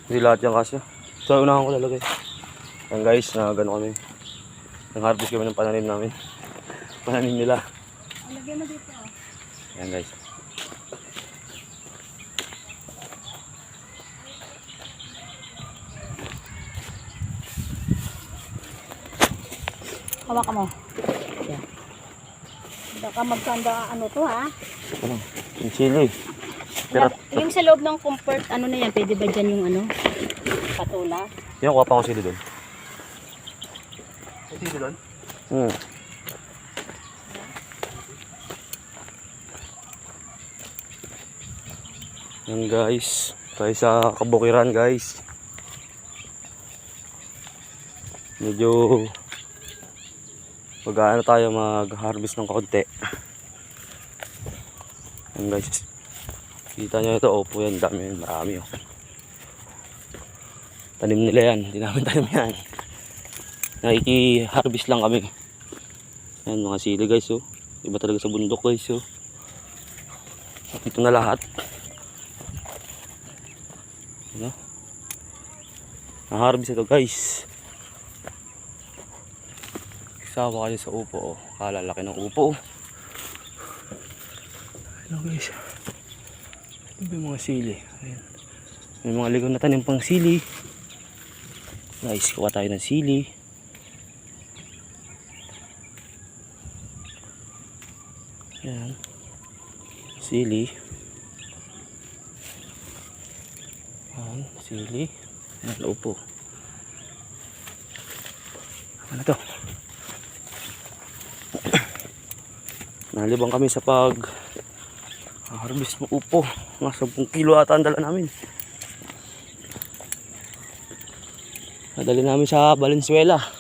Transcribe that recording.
Hindi lahat yan kasi. So, unahan ko lalagay. Yan guys, na gano'n kami. Nang-harvest kami ng pananim namin. Pananim nila. Lagyan mo dito. Yan guys. Hawakan mo. Yan. Baka magkanda ano to ha? Ano? Yung chili. Pero, Yung sa loob ng comfort, ano na yan? Pwede ba dyan yung ano? Patula? yan, kuha pa ako sili doon. May sili doon? Yan guys. Tayo sa kabukiran guys. Medyo mag-ano tayo, mag-harvest ng kaunti. Yan guys. Kita nyo ito, opo yan, dami yan, marami oh. Tanim nila yan, hindi namin tanim yan. Nakiki-harvest lang kami. Yan mga sili guys oh. Iba talaga sa bundok guys oh. Ito na lahat. Ano? Na-harvest ito guys. Sawa kayo sa upo oh. Kalalaki ng upo oh. Ano guys? Ito yung mga sili. Ayan. May mga ligaw na tanim pang sili. Guys, kuha tayo ng sili. Ayan. Sili. Ayan, sili. Ayan, upo. Ano to? Nalibang kami sa harvest mo upo. Nasa 10 kilo ata ang dala namin. Nadali namin sa Valenzuela.